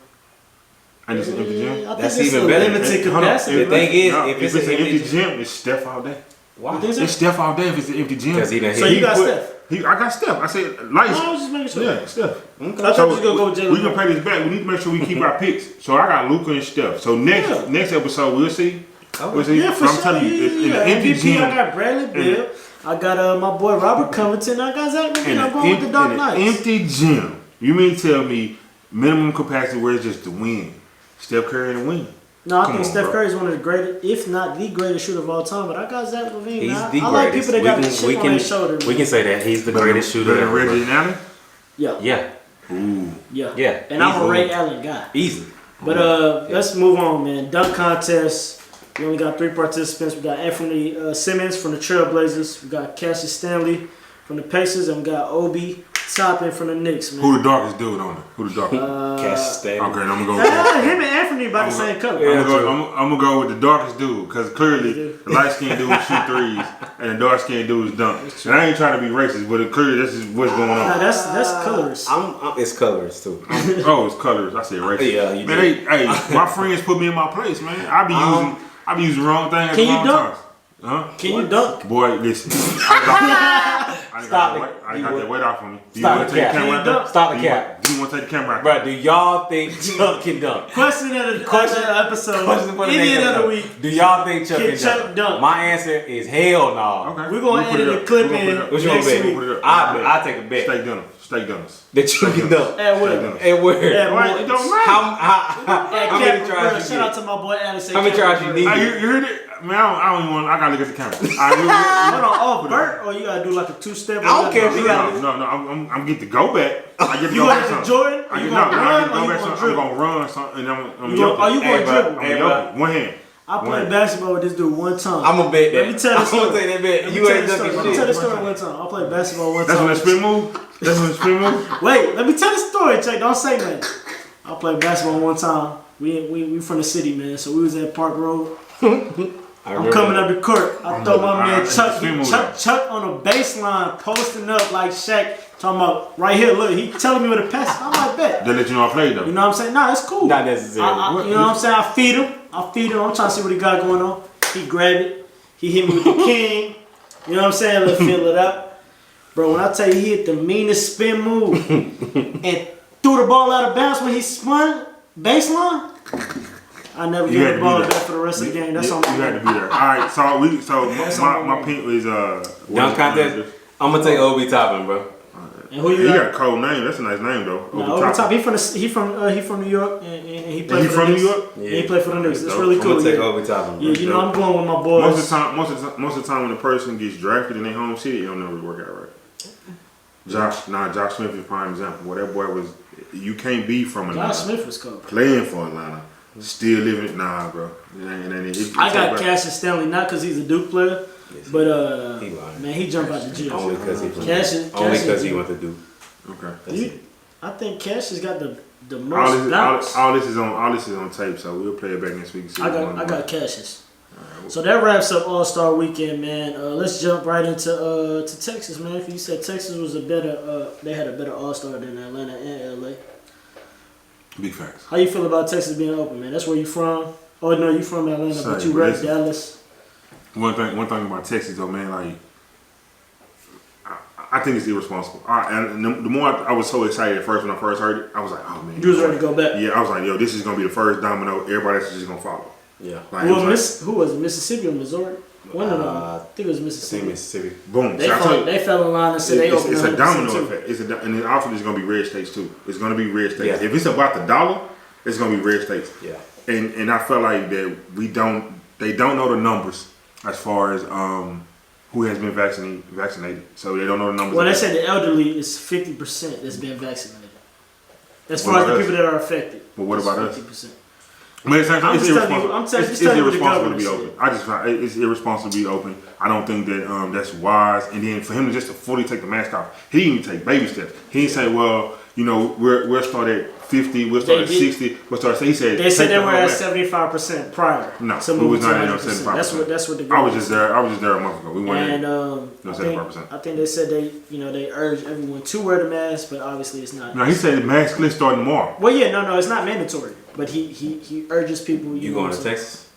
Ain't this an empty gym? I think That's it's even a better. limited Hold on. capacity. The thing is, No, if it's it's an an empty empty gym, it's Steph all day. Why? You think so? It's Steph all day if it's an empty gym. Because he done So hit. you got put- Steph. I got Steph. I said lights. No, I was just making sure. Yeah, Steph. I thought you was gonna go with Jalen We can Brown. play this back. We need to make sure we keep our picks. So I got Luka and Steph. So next episode we'll see. We'll see. Yeah, for But I'm sure. telling you, in the empty MVP, gym, I got Bradley Beal. I got my boy Robert Covington. I got Zach LaVine. I'm going with the Dark in an Knights. empty gym, you mean tell me minimum capacity where it's just the win? Steph Curry and the win. No, I Come think on, Steph bro. Curry is one of the greatest, if not the greatest shooter of all time. But I got Zach LaVine. He's man. the I like greatest. people that got the chip on their shoulder. We can say that he's the Better- greatest shooter better than ever. Reggie Allen. Yeah, Yeah, Ooh. yeah, yeah. And I'm a Easily. Ray Allen guy. Easily. But let's move on, man. Dunk contest. We only got 3 participants. We got Anthony Simmons from the Trailblazers. We got Cassius Stanley from the Pacers, and we got Obi Toppin from the Knicks, man. Who the darkest dude on it? Who the darkest? Cash Stanley. Okay, then I'm gonna go. With Him and Anthony about the same color. Yeah. I'm gonna go with the darkest dude because clearly the light skinned dude shoot threes and the dark skinned dude dunk. And I ain't trying to be racist, but clearly this is what's going Nah, on. that's colors. It's colors too. Oh, it's colors. I said racist. Yeah, you man. Hey, my friends put me in my place, man. I be using the wrong thing at Can the you wrong dunk? times. Huh? Can you dunk? Boy, listen. I Stop it. I got that weight off on me. Do you Stop want the to take the cap. camera out there? Stop the cap. Do you want to take the camera out Bro, do y'all think Chuck can dunk? Question of the episode. Question for the Any next of the episode. week. Do y'all think Chuck Can can Chuck dunk? My answer is hell no. Okay. We're going to We'll put it edit up. the clip We're gonna put it in up. What you gonna next bet? week. Put it up. I'll take a bet. Steak dinners. That you can dunk. At what? And where? At Right, it don't Morton's. matter. How many tries you Shout out get? to my boy Alex. How many tries you need? You heard it? Man, I don't even want. I gotta look at the camera. Hold on, off Bert, or you gotta do like a two-step? I don't care if you got No, I'm getting to go back. I get to You go going back to some. Jordan? I You get gonna I run get to or go you back gonna some. I'm dribble? gonna run something, and I'm Are you yoking. going to dribble? I'm yoking. One hand. I played basketball with this dude one time. I'm gonna bet that. Let me tell the story. I'm gonna take that bet. Let me You tell ain't the story. dunking Let me tell the shit. story one time. I played basketball one That's time. when the spin move. That's when the spin move. Wait, let me tell the story, Chuck. Don't say nothing. I played basketball one time. We from the city, man. So we was at Park Road. I'm coming up the court. I throw my man Chuck on the baseline, posting up like Shaq, talking about right here. Look, he telling me where to pass. I'm like, bet. They let you know I played though. You know what I'm saying? Nah, it's cool. Not necessarily. You know what I'm saying? I feed him. I'm trying to see what he got going on. He grabbed it. He hit me with the king. You know what I'm saying? Let's fill it up. Bro, when I tell you he hit the meanest spin move and threw the ball out of bounds when he spun baseline, I never You get had the to ball be back for the rest of the game. That's you on my had to be there. All right, so my pink is Dunk contest. I'm gonna take Obi Toppin, bro. And who you He got? got a cold name. That's a nice name though. Nah, Over over top. top. He from New York and he played He for from the New Knicks. York? Yeah, he played for the Knicks. It's dope. really I'm cool. gonna take Yeah. Obi Toppin, bro. Yeah, you know I'm going with my boys. Most of the time when a person gets drafted in their home city, it don't never work out right. Josh Smith is a prime example. Well, that boy was. You can't be from Atlanta. Josh Smith was cold. Playing for Atlanta, still living. Nah, bro. I got Cassius Stanley not because he's a Duke player, but He lying. man, he jumped out the gym. Only because he from Cassius- Only because Cassius- he went to Duke. Okay. That's it. I think Cassius got the All most bounce. this is on tape, so we'll play it back next week. And see I what's going got on. Cassius. So that wraps up All-Star Weekend, man. Let's jump right into to Texas, man. If you said Texas was a better, they had a better All-Star than Atlanta and LA. Big facts. How you feel about Texas being open, man? That's where you from. Oh no, you from Atlanta, but you rep Dallas. One thing about Texas though, man, like I think it's irresponsible. And the more I was so excited at first when I first heard it, I was like, oh man. You was ready to go back. Yeah, I was like, yo, this is gonna be the first domino. Everybody else is just gonna follow. Yeah. Like, Well, it was who was it? Mississippi or Missouri? One of them. I think it was Same Mississippi. Mississippi. boom. They See, I tell you, they fell in line and said they it's opened a 100% domino too. effect. And then also there's gonna be red states too. It's gonna be red states. Yeah. If it's about the dollar, it's gonna be red states. Yeah. And I feel like that they don't know the numbers as far as who has been vaccinated. So they don't know the numbers. Well, they said the elderly is 50% that's been vaccinated. As far What as the about people that are affected. But what it's about us? 50%. But it's I'm just telling you what the irresponsible to be government open. I just find it's irresponsible to be open. I don't think that that's wise. And then for him to just to fully take the mask off, he didn't even take baby steps. He didn't say, well, you know, we'll start at 50, we'll start at 60, we'll start. So he said They said take they the were whole at mask. 75% prior. No, to we moving was to not at 100%. 75%. That's what the I government was just there. I was just there a month ago. We weren't. And No, 75%. I think they said they urge everyone to wear the mask, but obviously it's not. No, he said the mask list starting tomorrow. Well, yeah, no, it's not mandatory, but he urges people. You going to Texas?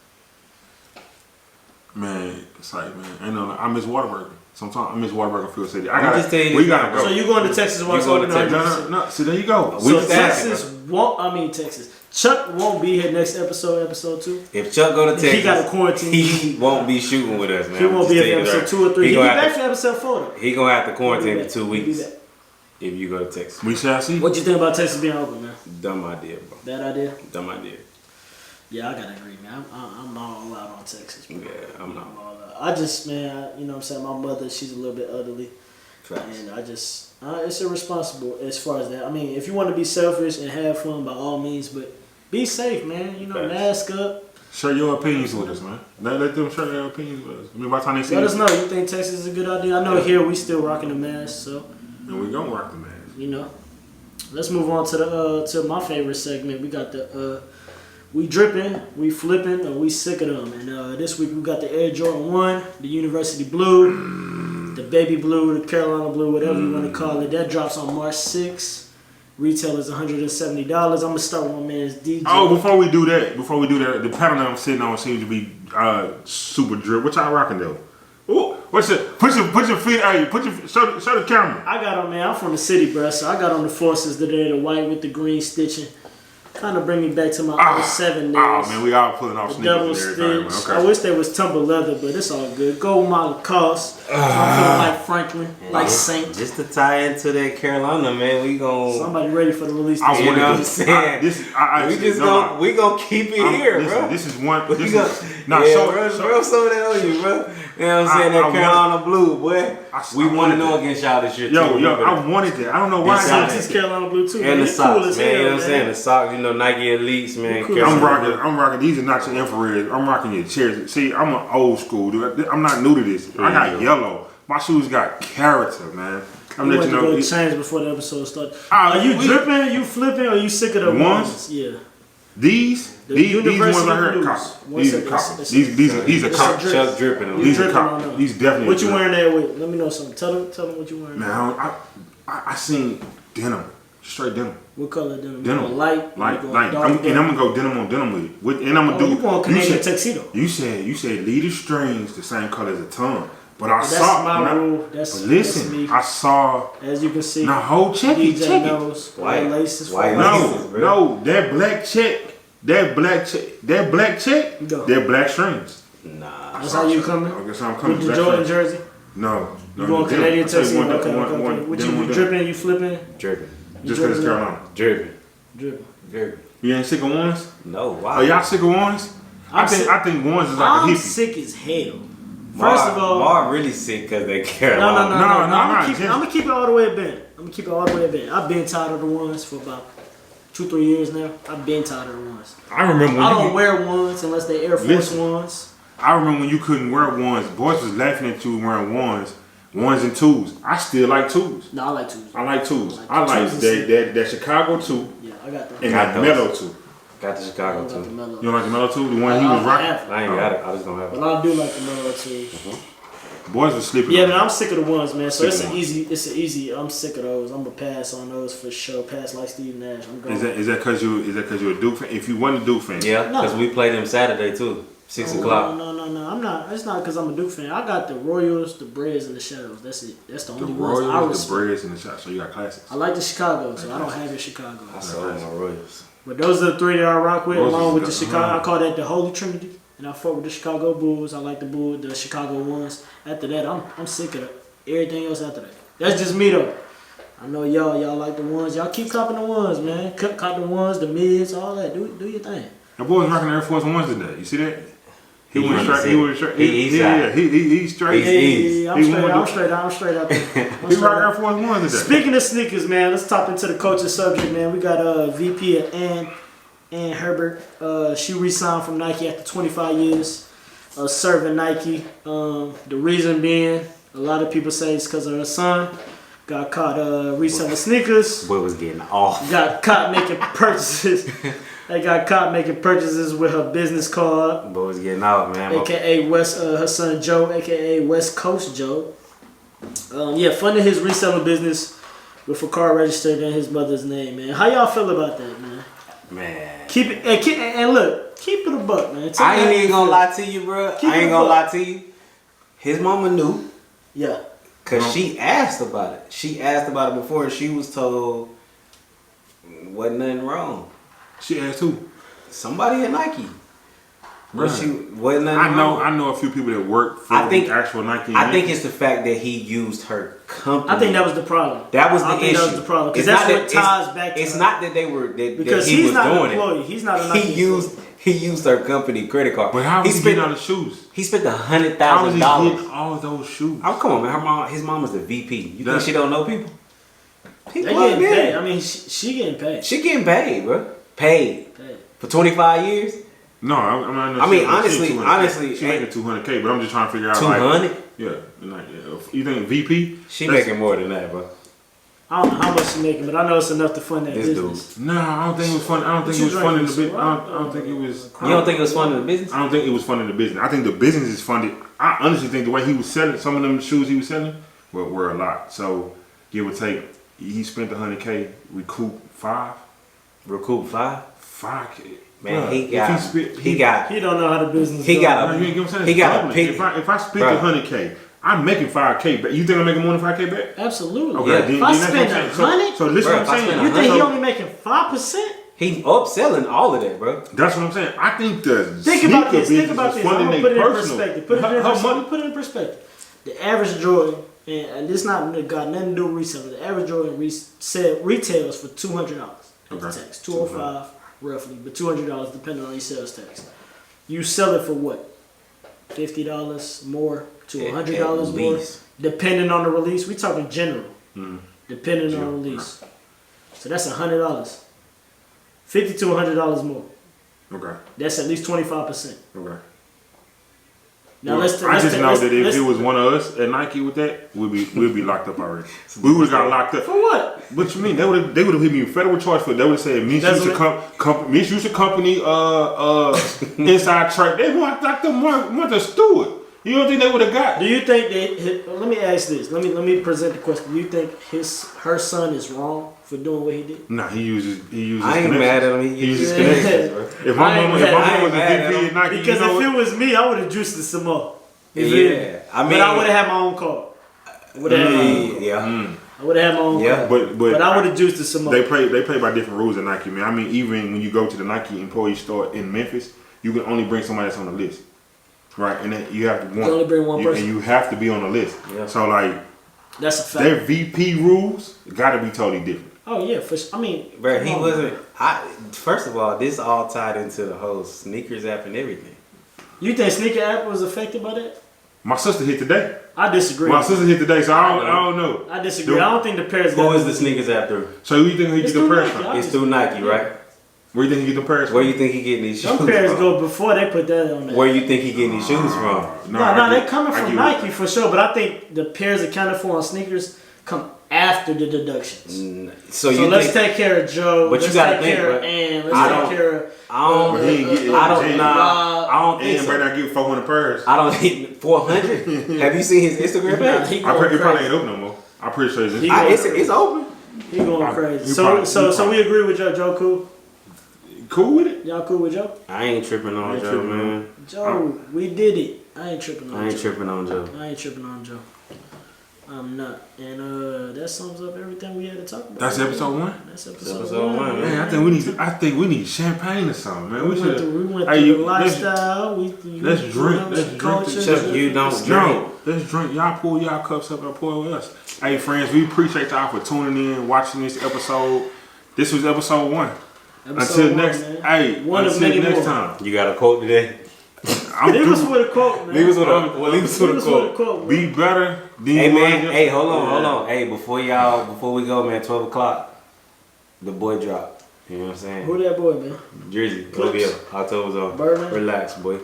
Man, it's like, man, ain't no. I miss Whataburger. Sometimes I miss Whataburger Field City. just telling you We gotta go. So you going to Texas? You going to Texas? No. See, there you go. So just asking, Texas won't. I mean Texas. Chuck won't be here next episode 2. If Chuck go to Texas, He got a quarantine. He won't be shooting with us, man. He won't be here for episode 2 or 3. He'll be back for episode 4 though. He gonna have to quarantine He'll for be 2 back. He'll be weeks back. if you go to Texas. We shall see. What you think about Texas being open, man? Dumb idea, bro. Bad idea? Dumb idea. Yeah, I gotta agree, man. I'm all out on Texas, bro. Yeah, I'm not. I'm all out. I just, man, you know what I'm saying? My mother, she's a little bit elderly. Facts. And I just, it's irresponsible as far as that. I mean, if you want to be selfish and have fun, by all means, but be safe, man. You know, Facts. mask up. Share your opinions with us, man. Let them share their opinions with us. I mean, by the time they see Let us this, know. You think Texas is a good idea? I know here we still rocking the mask, so and we gonna rock the mask. you know. Let's move on to the to my favorite segment. We got the we dripping, we flipping, and we sick of them. And this week we got the Air Jordan 1, the University Blue, the Baby Blue, the Carolina Blue, whatever you want to call it. That drops on March 6th. Retail is $170. I'm gonna start with my man's DJ. Oh, before we do that, the pattern that I'm sitting on seems to be super drip. What y'all rocking though? Ooh, Put your feet. Hey, show the camera. I got on, man. I'm from the city, bro. So I got on the Forces today, the white with the green stitching. Kind of bring me back to my 07 days. Oh man, we all pulling off sneakers and everything. Stitch. Okay. I wish there was tumble leather, but it's all good. Gold model cost. I'm feeling like Franklin, like Saint. Just to tie into that Carolina, man, we gon' Somebody ready for the release. I You wanted know what to- I'm saying? We gon' keep it here, listen, bro. This is one. We This gon' is nah. yeah, Show bro, some of that on you, bro. You know what I'm saying? I That Carolina blue, boy. We I want to know wanted against y'all this year, too. Yo, Remember I that. wanted that. I don't know why. Yes, I I did This that. Carolina blue too. And man. the You socks, cool as man. hell, You know what I'm man. saying? The socks, you know, Nike Elites, man. Cool as Carolina. I'm rocking. These are not your infrared. I'm rocking your chairs. See, I'm an old school dude. I'm not new to this. I got yellow. My shoes got character, man. I'm You letting went you to know. go change before the episode started. Ah, Are you we- dripping? You flipping? Or you sick of the ones? Yeah. These The ones University right here are Blues. copper. What's These are it? copper. It's- These are it's copper. a drip. Chuck dripping on You These are dripping on copper. them. These definitely. What you drip. wearing that with? Let me know something. Tell them what you wearing. Man, I seen denim, straight denim. What color denim? Denim. You going light? Like, You going like, dark I'm denim? gonna go denim on denim with it. And I'm gonna Oh, you going you Canadian said, tuxedo? you said lead the strings the same color as the tongue. But I That's saw. my and I- rule. That's but listen, that's me. I saw. As you can see, Now hold check it, DJ check it. knows. White- laces. white for laces. laces. No, no, that black check, that black check, Go. they're black strings. Nah. That's how you coming? I guess I'm coming. With the black Jordan strings. jersey? No, You going denim. Canadian I tell you tuxedo? one, Okay, one, okay, one, okay. What denim, you one, dripping? You flipping? Dripping. Just because it's dripping? Carolina. Dripping. Dripping. Dripping. You ain't sick of ones? No, why? Are y'all sick of ones? I sick- think ones is like I'm a hippie. sick as hell. First of all, Marv really sick because they no, Carolina. No, I'm not gonna keep it all the way at bent. I've been tired of the ones for about 2-3 years now. I've been tired of the ones. I remember when I you don't wear ones unless they Air Force Listen. ones. I remember when you couldn't wear ones. Boys was laughing at you wearing ones and twos. I still like twos. No, I like twos. I like twos. I I like like twos and that Chicago two Yeah, I got them. and Got that those. mellow two. Got the Chicago I got the too. mellow. You don't like the mellow two? The one he was rocking? I ain't got it. I just don't have it. But I do like the mellow too. Boys was sleeping. Yeah, on man, it. I'm sick of the ones, man. So Sick it's of an ones. easy. I'm sick of those. I'm gonna pass on those for sure. Pass like Steve Nash. I'm going. Is that because you're a Duke fan? If you wasn't a Duke fan, Yeah, No. because we play them Saturday too. 6 o'clock. No. I'm not. It's not because I'm a Duke fan. I got the Royals, the Braves, and the Shadows. That's it. That's the the only ones I Royals, the respect. Braves, and the shots. So you got classics. I like the Chicago, so I don't have your Chicago. I sold my Royals. But those are the three that I rock with, Royals along with the is Chicago. good. I call that the Holy Trinity, and I fuck with the Chicago Bulls. I like the Chicago ones. After that, I'm sick of everything else after that. That's just me though. I know y'all like the ones. Y'all keep copping the ones, man. Cop the ones, the mids, all that. Do your thing. The boys rocking Air Force Ones today. You see that? He He went straight. He went straight. He's He's straight. He's Yeah, He won I'm the- straight out there. I'm He straight rocking Air out. Force Ones today. Speaking of sneakers, man, let's top into the coaching subject, man. We got VP of Ann Herbert. She re-signed from Nike after 25 years of serving Nike. The reason being, a lot of people say it's because of her son. Got caught reselling sneakers. Boy was getting off. Got caught making purchases. They got caught making purchases with her business card, Boy was getting off, man. aka her son Joe, aka West Coast Joe. Funded his reselling business with a car registered in his mother's name, man. How y'all feel about that, man? Man. Keep it and look, keep it a buck, man. Tell I me ain't how even you gonna feel. lie to you, bro. Keep I ain't it gonna up. lie to you. His mama knew. Yeah. Because she asked about it. She asked about it before and she was told wasn't nothing wrong. She asked who? Somebody at Nike. But Right. she wasn't nothing wrong. I know a few people that work for I think- the actual Nike. I think it's the fact that he used her company. I think that was the problem. That was the I think issue. that was the problem. Because It's that's not what that- ties it's- back to It's her. not that they were that Because he he's was not an doing employee. it. He's not a Nike He used her company credit card. But how he was he spent getting all the shoes? he spent How was he $100,000. getting all those shoes? Oh come on, man! His mom is the VP. You That- think she don't know people? They People getting are getting paid. I mean, she getting paid. She getting paid, bro. Paid for 25 years. No, I'm not. I mean, she honestly, 200K. she ain't- making 200K, but I'm just trying to figure out 200. Like, yeah, like, you think VP? She That's- making more than that, bro. I don't know how much she making, but I know it's enough to fund that This business. Nah, I don't think it was fun. I don't think you it was funding the drinking? business. I don't think it was. You don't think it was funding the business? I don't think it was funding the business. I think the business is funded. I honestly think the way he was selling some of them shoes he was selling were a lot. So give or take, he spent 100K, recoup Recoup 5. 5K. Man, Bruh, he if got He don't know how the business He goes. got No, you ain't get what I'm saying? He got a Doubling. pick. If I spent Bruh. 100K, I'm making $5K back. You think I'm making more than $5K back? Absolutely. Okay, Yeah. then If I that's what I'm spend saying. 100, So listen Bro, what I'm if I saying. spend you think So- he only making 5%? He upselling all of that, bro. That's what I'm saying. I think the Think about this. sneaker Think about business this. is I'm funding gonna put it their in personal. perspective. Put it in How perspective. much? Put it in perspective. The average Jordan, and this not got nothing to do with resale. The average Jordan retails for $200 after Okay. tax, 205 roughly, but $200 depending on your sales tax. You sell it for what? $50 more to $100 At more, least. depending on the release. We talking general, Mm. depending on release. So that's $100, $50 to $100 more. Okay. That's at least 25%. Okay. Now Well, I just know that if let's- it was one of us at Nike with that, we'd be locked up already. We would have got locked up. for what? What you mean? They would have hit me with federal charge for it. They would have said misuse of company inside trade. They want Dr. Martha Stewart. You don't think they would have got? Do you think that? Let me ask this. Let me present the question. Do you think her son is wrong for doing what he did? Nah, he uses. I ain't mad at him. He uses Yeah. connections, bro. If my I ain't mama mad- I ain't was a mad at VP him. at Nike, Because you know if what? it was me, I would have juiced it some more. You feel me? Yeah, I mean, but I would have had my own car. I would have had my own car. yeah. I would have had my own Yeah. car. But I would have juiced it some more. They play by different rules at Nike, man. I mean, even when you go to the Nike employee store in Memphis, you can only bring somebody that's on the list, right? And then you have to can only bring one person. and you have to be on the list. Yeah. So like That's a fact. their VP rules got to be totally different. Oh yeah, for sure. I mean, Bro, come he on, wasn't. First of all, this all tied into the whole sneakers app and everything. You think Sneaker App was affected by that? My sister hit today. I disagree. My sister hit today, so I don't know. I disagree. Dude. I don't think the pairs. Who is the sneakers app through? So who you think he It's get the through pairs Nike, from? It's through Nike, right? Where you think he get the pairs from? Where you think he getting these shoes Them pairs from? go before they put that on there. Where you think he getting these shoes from? No, they coming I from get Nike for sure. But I think the pairs accounted for on sneakers come after the deductions. So So you let's think? take care of Joe. But you let's gotta take think, care of bro. Ann. I Let's don't- take care of. I don't. He ain't getting I don't Jay. know. I don't And think so. better not get 400 pairs. I don't hit 400. Have you seen his Instagram page? He It going probably crazy. ain't open no more. I'm pretty sure it's He It's open. He going You crazy. probably- So we agree with Joe. Joe cool. cool with it. Y'all cool with Joe? I ain't tripping on Joe, man. Joe, we did it. I ain't tripping on I ain't Joe. tripping on Joe. I ain't tripping on Joe. I'm not. And that sums up everything we had to talk about. That's episode 1. That's episode Episode 1. one, Man, I think we need champagne or something, man. We went through the lifestyle. let's drink. Let's drink. culture. Chuck, you don't drink. No, let's drink. Y'all pull y'all cups up and pour with us. Hey, friends, we appreciate y'all for tuning in, watching this episode. This was episode 1. Episode Until next, man. hey, One of until many next more. time. You got a quote today? I'm Leave us through. with a quote, man. Leave us with a Leave us with a quote. Be better than Hey you man, were hey, hold on, yesterday. hold on. Hey, before we go, man, 12 o'clock, the boy dropped. You know what I'm saying? Who that boy, man? Jersey, Clips. OVO, October's on. Birdman? Relax, boy.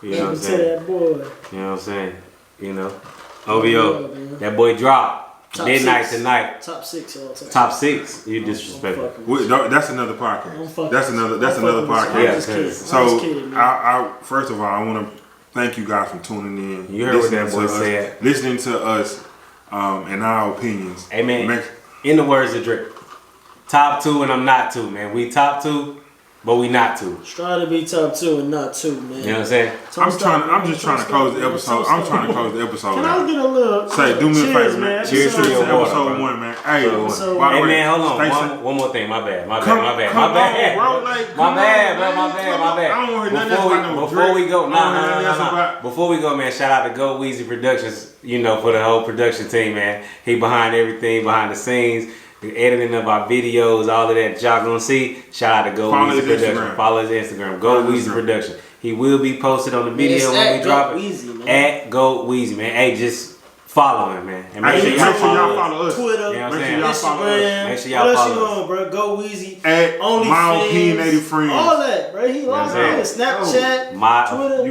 You know what I'm Tell saying? that boy. You know what I'm saying? You know, OVO, OVO, man. that boy dropped. Top Midnight 6. tonight. Top 6 all time. Top 6. You I'm disrespectful. fucking with That's another I'm podcast. fucking That's with another. you. That's I'm another fucking with you. podcast. I'm just kidding. So I'm just kidding, man. I first of all, I want to thank you guys for tuning in. You heard what that listening boy to us, said. Listening to us and our opinions. Hey man, Make- in the words of Drake, top 2 and I'm not 2, man. We top 2, but we not 2. Try to be top 2 and not 2, man. You know what I'm saying? I'm just trying to close the episode. I'm trying to close the episode. Can out. I get a little Say, do me a cheers, favor, man. Cheers to your water, episode bro. 1, man. Hey, So- by the Hey way, man, hold stay on. safe. One more thing. My bad. My Come bad. on, bro. Like, My come bad, on, bro. My man. bad. My bad. I don't want to hear nothing else about no Before we Drake. go, I don't want to hear nothing else nah. about- Before we go, man, shout out to Go Weezy Productions. You know, for the whole production team, man. He behind everything, behind the scenes, the editing of our videos, all of that y'all gonna see. Shout out to Go Follow Weezy his Production. Instagram. Follow his Instagram. Go Follow his Weezy Instagram. Production. He will be posted on the video It's when at we drop Go it. Weezy, man. At Go Weezy, man. Hey, just follow him, man. And Hey, make sure make sure y'all y'all follow us. follow us. Twitter, You know what I'm Make saying? sure y'all follow us. Instagram. Make sure y'all what else follow you us. on, bro? Go Weezy. At OnlyFans. my opinionated friends. All that, bro. He what I'm logged saying? in. Snapchat, My- Twitter.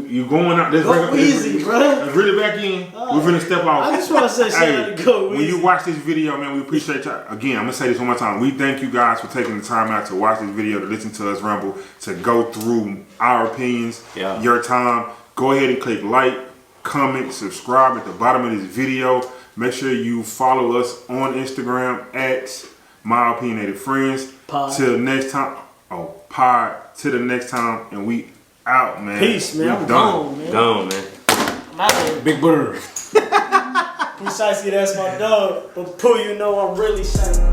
You going out? Let's Go bring up- Weezy, bro. Let's really back in. We're finna step off. I just want to say shout out to Go Weezy. When you watch this video, man, we appreciate y'all. Again, I'm gonna say this one more time. We thank you guys for taking the time out to watch this video, to listen to us ramble, to go through our opinions, Yeah. your time. Go ahead and click like, comment, subscribe at the bottom of this video. Make sure you follow us on Instagram at My Opinionated Friends. Pod. Till next time. Oh, pod. Till the next time, and we out, man. Peace, man. We I'm done. gone, man. Gone, man. I'm out here. Big Bird. Precisely, that's my dog. But Pooh, you know I'm really shy.